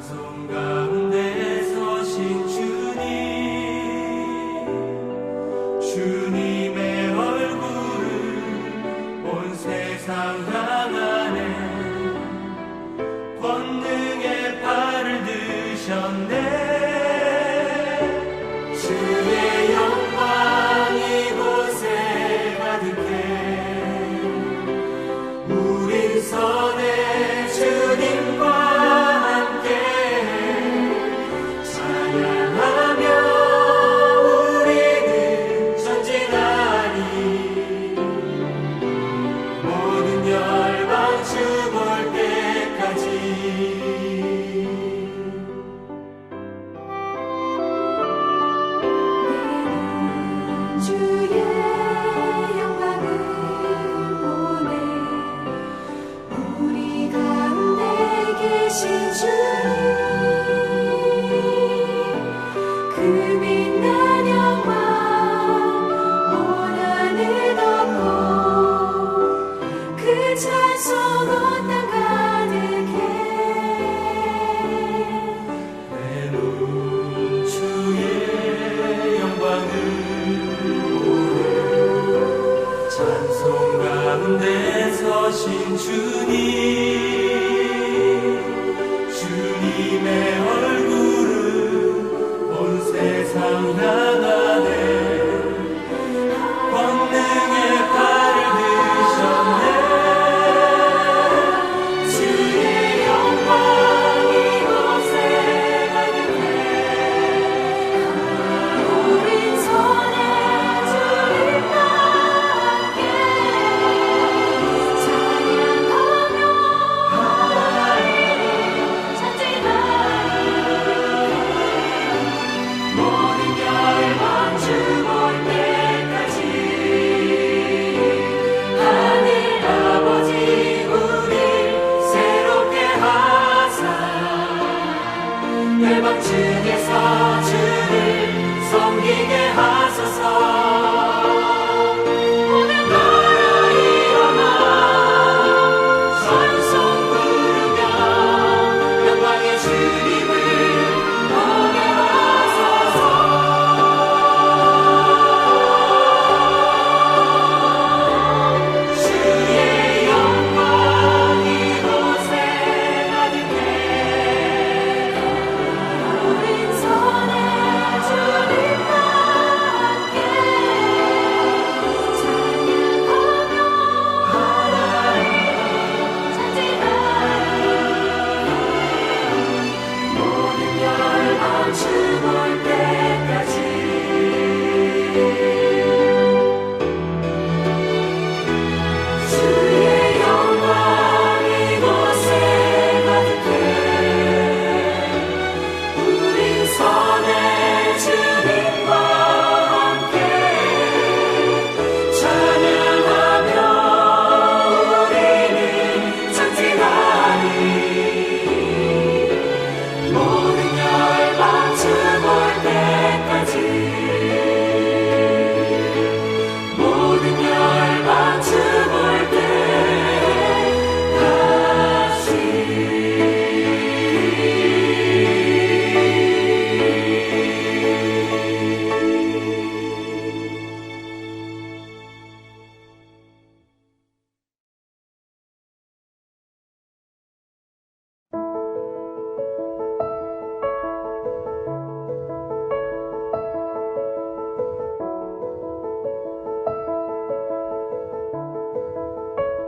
찬송 가운데 서신 주님의 얼굴을 온 세상 향하네. 권능의 팔을 드셨네. 주의 영광 이곳에 가득해. 우린 선의 주님과 함께 찬양하며 우리는 전진하리. 모든 열방 주 볼 때까지. 주의 영광을 보내. 우리 가운데 계신 주님, 그 빛난 영광 온 하늘 덮고 그 찬송 온 땅 가득해. 내눈 주의 영광을 보내. 찬송 가운데 서신 주님의 얼굴을 온 세상 향하네. 권능의 팔을 드셨네. 주의 영광 이곳에 가득해. 우린 선의 주님과 함께 찬양하며 전진하리. 모든 열방 주 볼 때까지. 하늘 아버지 우릴 새롭게 하사 열방 중에서 주를 섬기게 하소서. 모든 나라 일어나 찬송 부르며 영광의 주님을 보게 하소서. 주의 영광 이곳에 가득해. 우린 선의 주님과 함께 찬양하며 전진하리. 모든 열방 주 볼 때까지. 주의 영광 이곳에 가득해. 우린 선의 주님과 함께 찬양하며 우리는 전진하리. 모든 열방 주 볼 때까지. 모든 열방 주 볼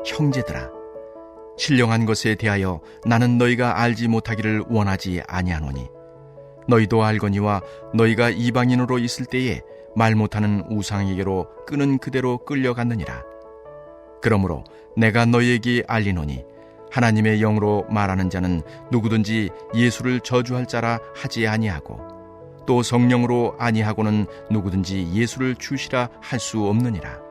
형제들아, 신령한 것에 대하여 나는 너희가 알지 못하기를 원하지 아니하노니 너희도 알거니와 너희가 이방인으로 있을 때에 말 못하는 우상에게로 끄는 그대로 끌려갔느니라. 그러므로 내가 너희에게 알리노니 하나님의 영으로 말하는 자는 누구든지 예수를 저주할 자라 하지 아니하고 또 성령으로 아니하고는 누구든지 예수를 주시라 할 수 없느니라.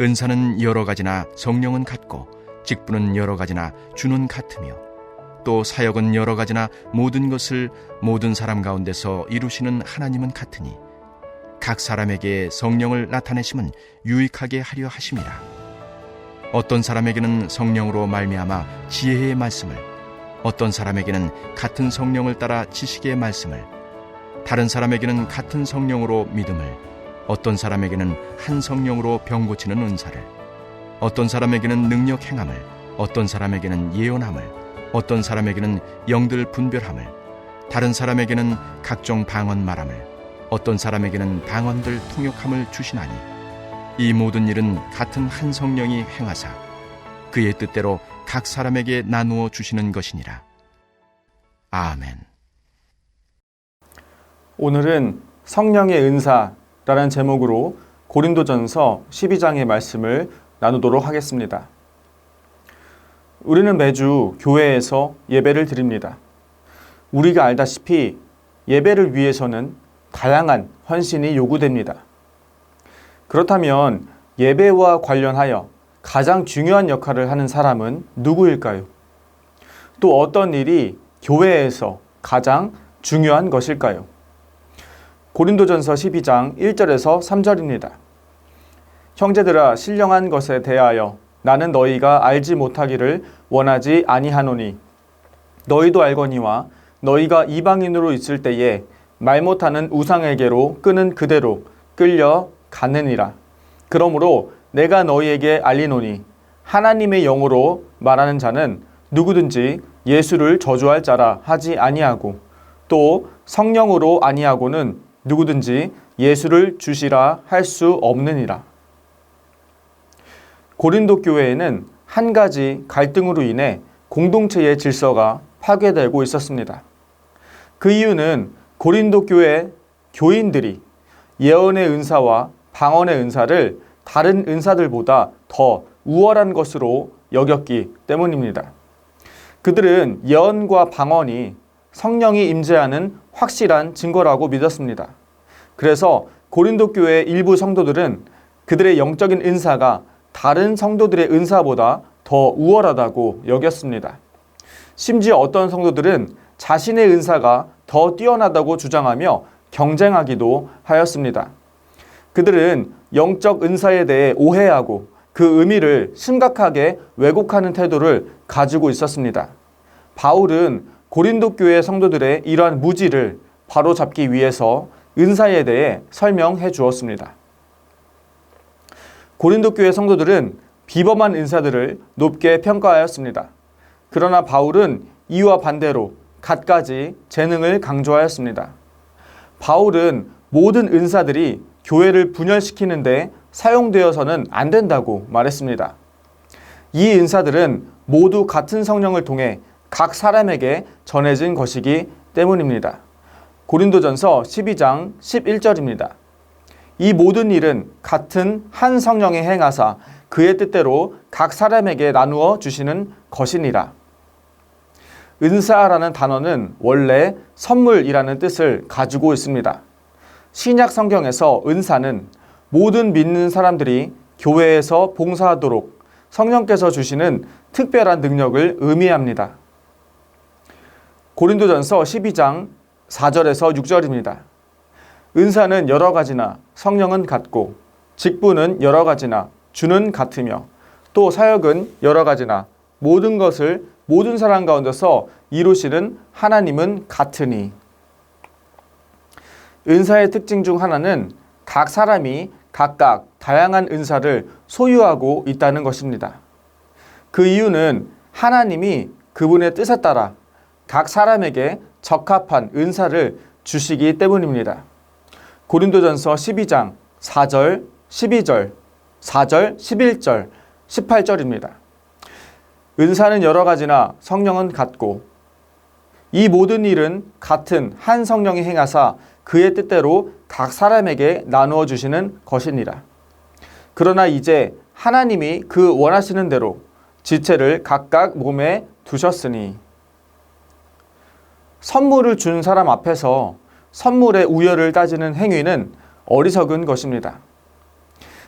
은사는 여러 가지나 성령은 같고 직분은 여러 가지나 주는 같으며 또 사역은 여러 가지나 모든 것을 모든 사람 가운데서 이루시는 하나님은 같으니 각 사람에게 성령을 나타내심은 유익하게 하려 하심이라. 어떤 사람에게는 성령으로 말미암아 지혜의 말씀을, 어떤 사람에게는 같은 성령을 따라 지식의 말씀을, 다른 사람에게는 같은 성령으로 믿음을, 어떤 사람에게는 한 성령으로 병 고치는 은사를, 어떤 사람에게는 능력 행함을, 어떤 사람에게는 예언함을, 어떤 사람에게는 영들 분별함을, 다른 사람에게는 각종 방언 말함을, 어떤 사람에게는 방언들 통역함을 주시나니, 이 모든 일은 같은 한 성령이 행하사 그의 뜻대로 각 사람에게 나누어 주시는 것이니라. 아멘. 오늘은 성령의 은사라는 제목으로 고린도전서 12장의 말씀을 나누도록 하겠습니다. 우리는 매주 교회에서 예배를 드립니다. 우리가 알다시피 예배를 위해서는 다양한 헌신이 요구됩니다. 그렇다면 예배와 관련하여 가장 중요한 역할을 하는 사람은 누구일까요? 또 어떤 일이 교회에서 가장 중요한 것일까요? 고린도전서 12장 1절에서 3절입니다. 형제들아, 신령한 것에 대하여 나는 너희가 알지 못하기를 원하지 아니하노니 너희도 알거니와 너희가 이방인으로 있을 때에 말 못하는 우상에게로 끄는 그대로 끌려가느니라. 그러므로 내가 너희에게 알리노니 하나님의 영으로 말하는 자는 누구든지 예수를 저주할 자라 하지 아니하고 또 성령으로 아니하고는 누구든지 예수를 주시라 할 수 없느니라. 고린도 교회에는 한 가지 갈등으로 인해 공동체의 질서가 파괴되고 있었습니다. 그 이유는 고린도 교회 교인들이 예언의 은사와 방언의 은사를 다른 은사들보다 더 우월한 것으로 여겼기 때문입니다. 그들은 예언과 방언이 성령이 임재하는 확실한 증거라고 믿었습니다. 그래서 고린도 교회 일부 성도들은 그들의 영적인 은사가 다른 성도들의 은사보다 더 우월하다고 여겼습니다. 심지어 어떤 성도들은 자신의 은사가 더 뛰어나다고 주장하며 경쟁하기도 하였습니다. 그들은 영적 은사에 대해 오해하고 그 의미를 심각하게 왜곡하는 태도를 가지고 있었습니다. 바울은 고린도 교회 성도들의 이러한 무지를 바로잡기 위해서 은사에 대해 설명해 주었습니다. 고린도 교회 성도들은 비범한 은사들을 높게 평가하였습니다. 그러나 바울은 이와 반대로 갖가지 재능을 강조하였습니다. 바울은 모든 은사들이 교회를 분열시키는데 사용되어서는 안 된다고 말했습니다. 이 은사들은 모두 같은 성령을 통해 각 사람에게 전해진 것이기 때문입니다. 고린도전서 12장 11절입니다. 이 모든 일은 같은 한 성령이 행하사 그의 뜻대로 각 사람에게 나누어 주시는 것이니라. 은사라는 단어는 원래 선물이라는 뜻을 가지고 있습니다. 신약 성경에서 은사는 모든 믿는 사람들이 교회에서 봉사하도록 성령께서 주시는 특별한 능력을 의미합니다. 고린도전서 12장 4절에서 6절입니다. 은사는 여러 가지나 성령은 같고 직분은 여러 가지나 주는 같으며 또 사역은 여러 가지나 모든 것을 모든 사람 가운데서 이루시는 하나님은 같으니. 은사의 특징 중 하나는 각 사람이 각각 다양한 은사를 소유하고 있다는 것입니다. 그 이유는 하나님이 그분의 뜻에 따라 각 사람에게 적합한 은사를 주시기 때문입니다. 고린도전서 12장 4절, 12절, 4절, 11절, 18절입니다. 은사는 여러 가지나 성령은 같고 이 모든 일은 같은 한 성령이 행하사 그의 뜻대로 각 사람에게 나누어 주시는 것이니라. 그러나 이제 하나님이 그 원하시는 대로 지체를 각각 몸에 두셨으니. 선물을 준 사람 앞에서 선물의 우열을 따지는 행위는 어리석은 것입니다.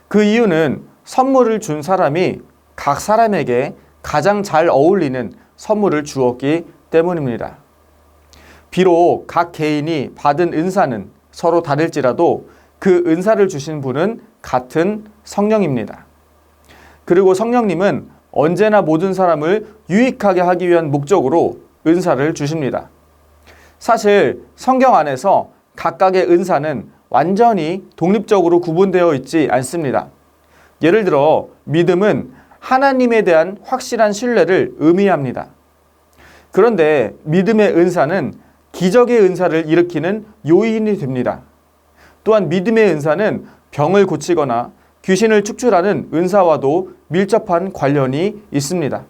그 이유는 선물을 준 사람이 각 사람에게 가장 잘 어울리는 선물을 주었기 때문입니다. 비록 각 개인이 받은 은사는 서로 다를지라도 그 은사를 주신 분은 같은 성령입니다. 그리고 성령님은 언제나 모든 사람을 유익하게 하기 위한 목적으로 은사를 주십니다. 사실 성경 안에서 각각의 은사는 완전히 독립적으로 구분되어 있지 않습니다. 예를 들어 믿음은 하나님에 대한 확실한 신뢰를 의미합니다. 그런데 믿음의 은사는 기적의 은사를 일으키는 요인이 됩니다. 또한 믿음의 은사는 병을 고치거나 귀신을 축출하는 은사와도 밀접한 관련이 있습니다.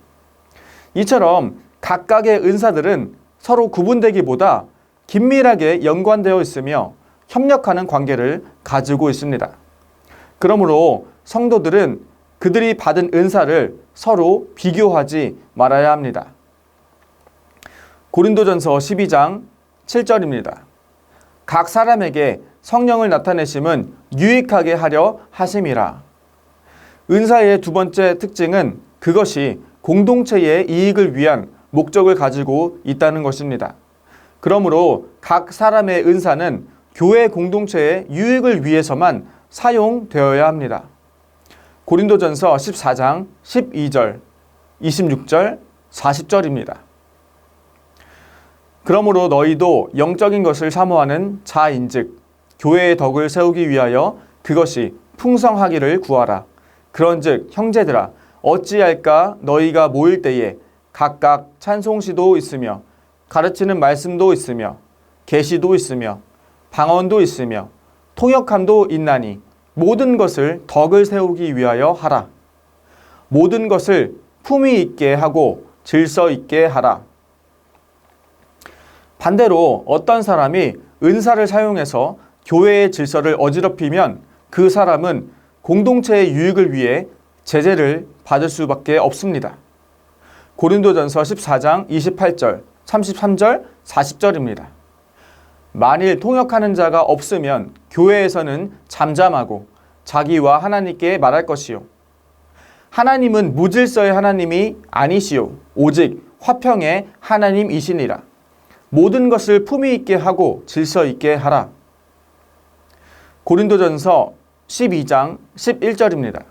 이처럼 각각의 은사들은 서로 구분되기보다 긴밀하게 연관되어 있으며 협력하는 관계를 가지고 있습니다. 그러므로 성도들은 그들이 받은 은사를 서로 비교하지 말아야 합니다. 고린도전서 12장 7절입니다. 각 사람에게 성령을 나타내심은 유익하게 하려 하심이라. 은사의 두 번째 특징은 그것이 공동체의 이익을 위한 목적을 가지고 있다는 것입니다. 그러므로 각 사람의 은사는 교회 공동체의 유익을 위해서만 사용되어야 합니다. 고린도전서 14장 12절, 26절, 40절입니다. 그러므로 너희도 영적인 것을 사모하는 자인즉 교회의 덕을 세우기 위하여 그것이 풍성하기를 구하라. 그런즉 형제들아 어찌할까 너희가 모일 때에 각각 찬송시도 있으며 가르치는 말씀도 있으며 계시도 있으며 방언도 있으며 통역함도 있나니 모든 것을 덕을 세우기 위하여 하라. 모든 것을 품위 있게 하고 질서 있게 하라. 반대로 어떤 사람이 은사를 사용해서 교회의 질서를 어지럽히면 그 사람은 공동체의 유익을 위해 제재를 받을 수밖에 없습니다. 고린도전서 14장 28절, 33절, 40절입니다. 만일 통역하는 자가 없으면 교회에서는 잠잠하고 자기와 하나님께 말할 것이요. 하나님은 무질서의 하나님이 아니시오. 오직 화평의 하나님이시니라. 모든 것을 품위 있게 하고 질서 있게 하라. 고린도전서 12장 11절입니다.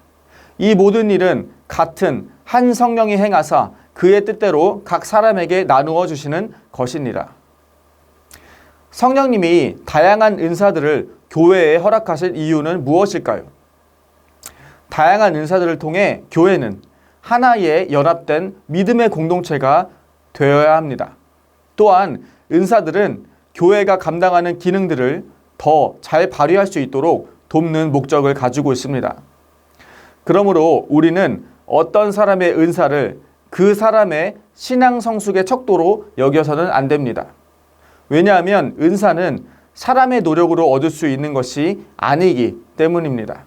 이 모든 일은 같은 한 성령이 행하사 그의 뜻대로 각 사람에게 나누어 주시는 것이니라. 성령님이 다양한 은사들을 교회에 허락하실 이유는 무엇일까요? 다양한 은사들을 통해 교회는 하나의 연합된 믿음의 공동체가 되어야 합니다. 또한 은사들은 교회가 감당하는 기능들을 더 잘 발휘할 수 있도록 돕는 목적을 가지고 있습니다. 그러므로 우리는 어떤 사람의 은사를 그 사람의 신앙 성숙의 척도로 여겨서는 안 됩니다. 왜냐하면 은사는 사람의 노력으로 얻을 수 있는 것이 아니기 때문입니다.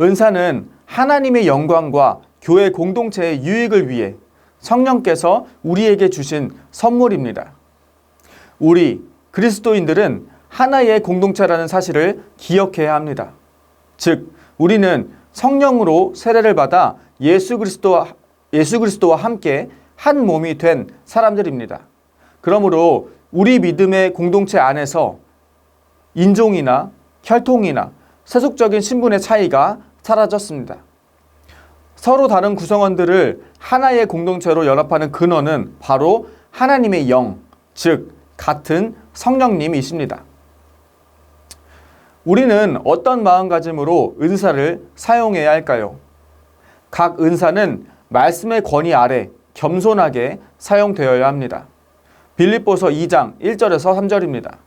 은사는 하나님의 영광과 교회 공동체의 유익을 위해 성령께서 우리에게 주신 선물입니다. 우리 그리스도인들은 하나의 공동체라는 사실을 기억해야 합니다. 즉, 우리는 성령으로 세례를 받아 예수 그리스도와 함께 한 몸이 된 사람들입니다. 그러므로 우리 믿음의 공동체 안에서 인종이나 혈통이나 세속적인 신분의 차이가 사라졌습니다. 서로 다른 구성원들을 하나의 공동체로 연합하는 근원은 바로 하나님의 영, 즉 같은 성령님이십니다. 우리는 어떤 마음가짐으로 은사를 사용해야 할까요? 각 은사는 말씀의 권위 아래 겸손하게 사용되어야 합니다. 빌립보서 2장 1절에서 3절입니다.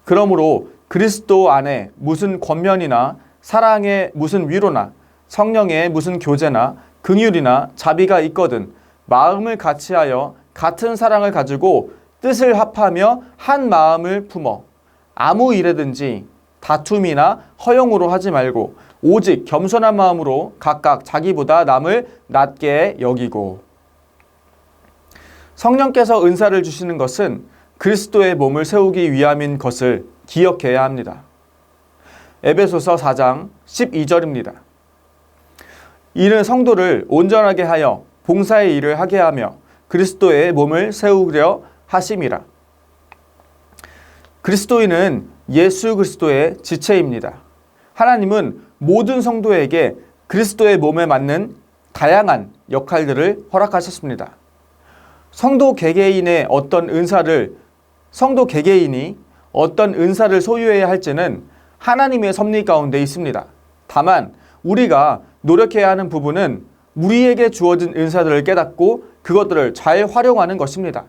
그러므로 그리스도 안에 무슨 권면이나 사랑의 무슨 위로나 성령의 무슨 교제나 긍휼이나 자비가 있거든 마음을 같이하여 같은 사랑을 가지고 뜻을 합하며 한 마음을 품어 아무 일에든지 다툼이나 허용으로 하지 말고 오직 겸손한 마음으로 각각 자기보다 남을 낮게 여기고. 성령께서 은사를 주시는 것은 그리스도의 몸을 세우기 위함인 것을 기억해야 합니다. 에베소서 4장 12절입니다. 이는 성도를 온전하게 하여 봉사의 일을 하게 하며 그리스도의 몸을 세우려 하심이라. 그리스도인은 예수 그리스도의 지체입니다. 하나님은 모든 성도에게 그리스도의 몸에 맞는 다양한 역할들을 허락하셨습니다. 성도 개개인이 어떤 은사를 소유해야 할지는 하나님의 섭리 가운데 있습니다. 다만 우리가 노력해야 하는 부분은 우리에게 주어진 은사들을 깨닫고 그것들을 잘 활용하는 것입니다.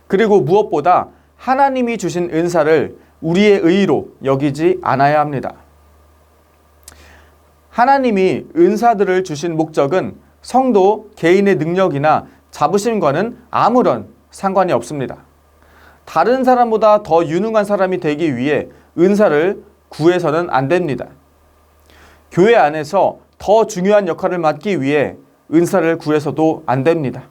그리고 무엇보다 하나님이 주신 은사를 우리의 의로 여기지 않아야 합니다. 하나님이 은사들을 주신 목적은 성도 개인의 능력이나 자부심과는 아무런 상관이 없습니다. 다른 사람보다 더 유능한 사람이 되기 위해 은사를 구해서는 안 됩니다. 교회 안에서 더 중요한 역할을 맡기 위해 은사를 구해서도 안 됩니다.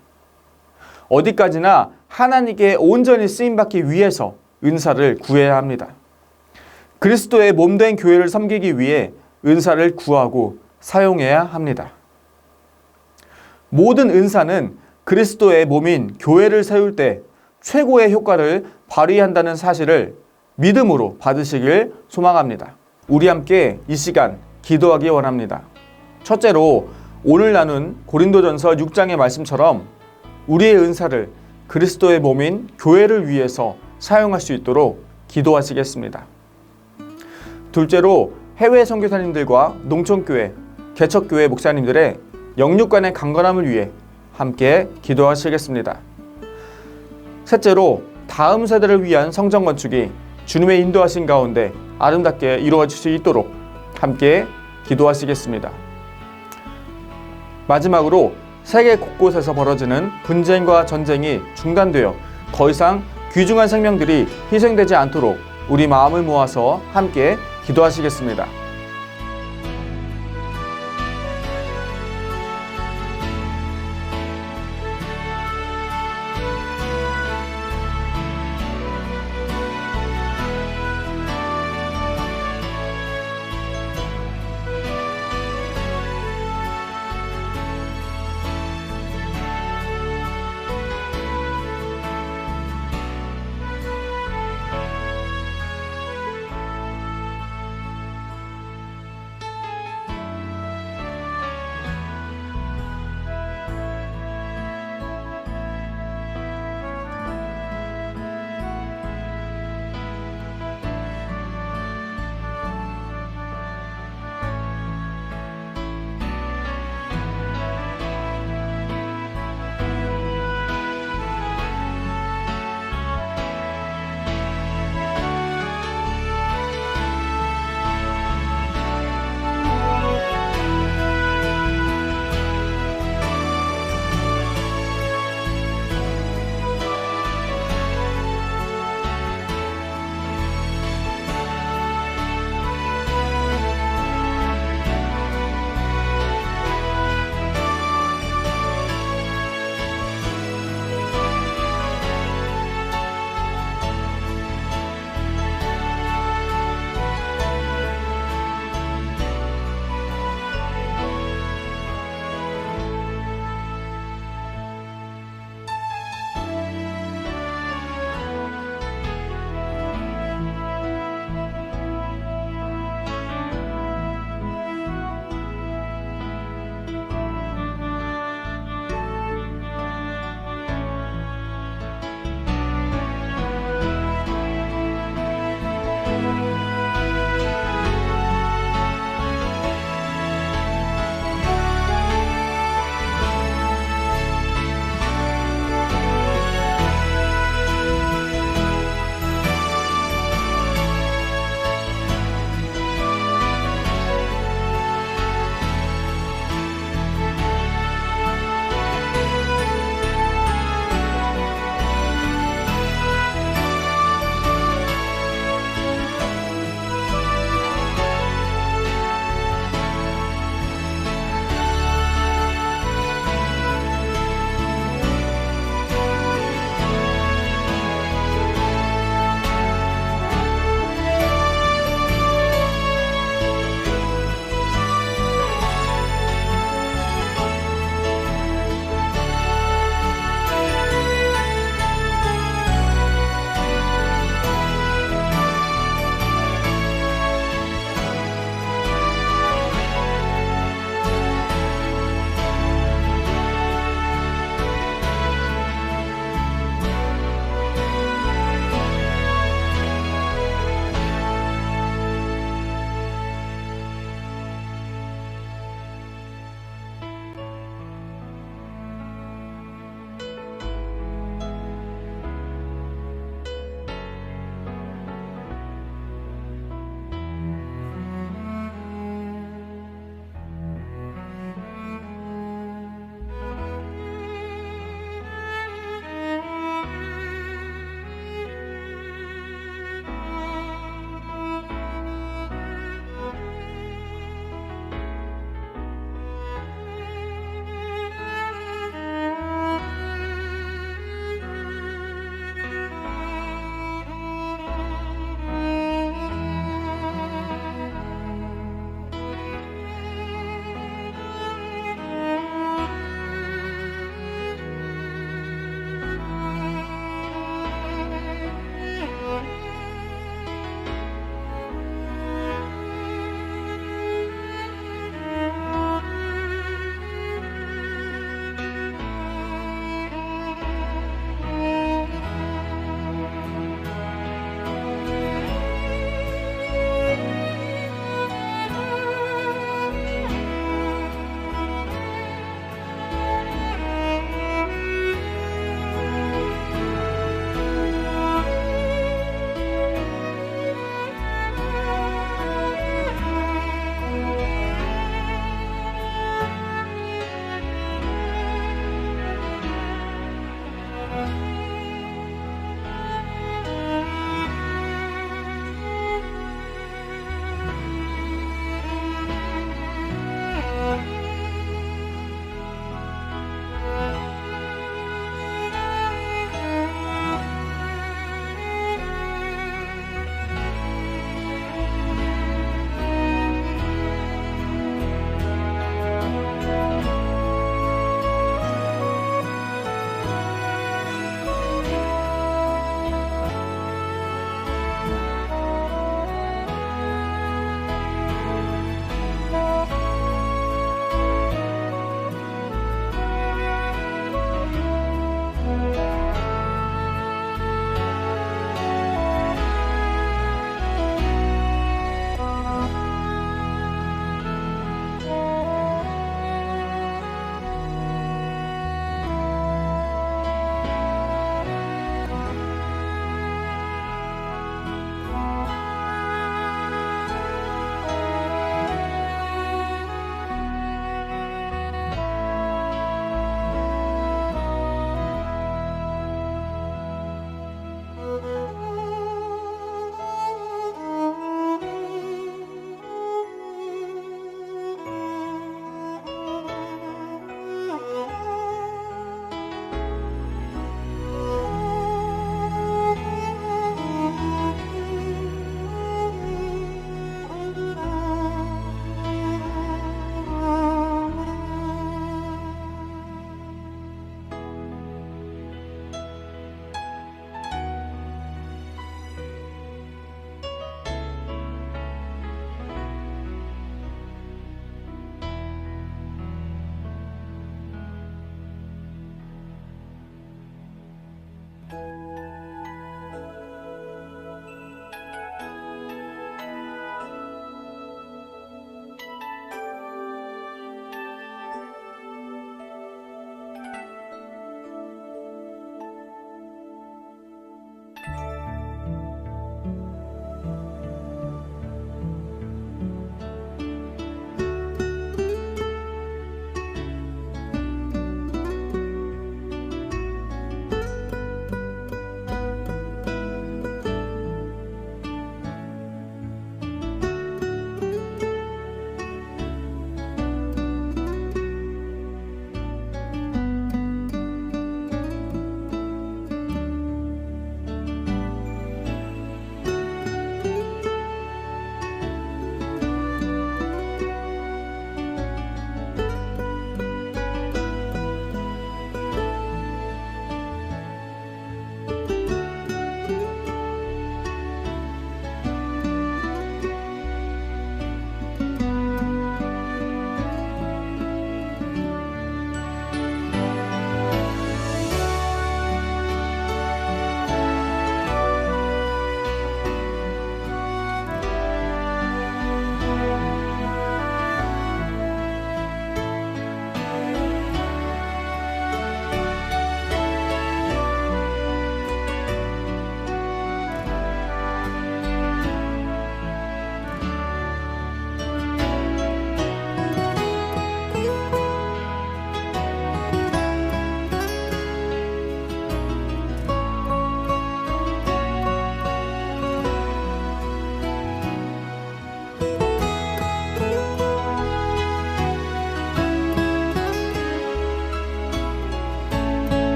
어디까지나 하나님께 온전히 쓰임받기 위해서 은사를 구해야 합니다. 그리스도의 몸된 교회를 섬기기 위해 은사를 구하고 사용해야 합니다. 모든 은사는 그리스도의 몸인 교회를 세울 때 최고의 효과를 발휘한다는 사실을 믿음으로 받으시길 소망합니다. 우리 함께 이 시간 기도하기 원합니다. 첫째로 오늘 나눈 고린도전서 6장의 말씀처럼 우리의 은사를 그리스도의 몸인 교회를 위해서 사용할 수 있도록 기도하시겠습니다. 둘째로 해외 선교사님들과 농촌교회, 개척교회 목사님들의 영육간의 강건함을 위해 함께 기도하시겠습니다. 셋째로 다음 세대를 위한 성전 건축이 주님의 인도하신 가운데 아름답게 이루어질 수 있도록 함께 기도하시겠습니다. 마지막으로 세계 곳곳에서 벌어지는 분쟁과 전쟁이 중단되어 더 이상 귀중한 생명들이 희생되지 않도록 우리 마음을 모아서 함께 기도하시겠습니다.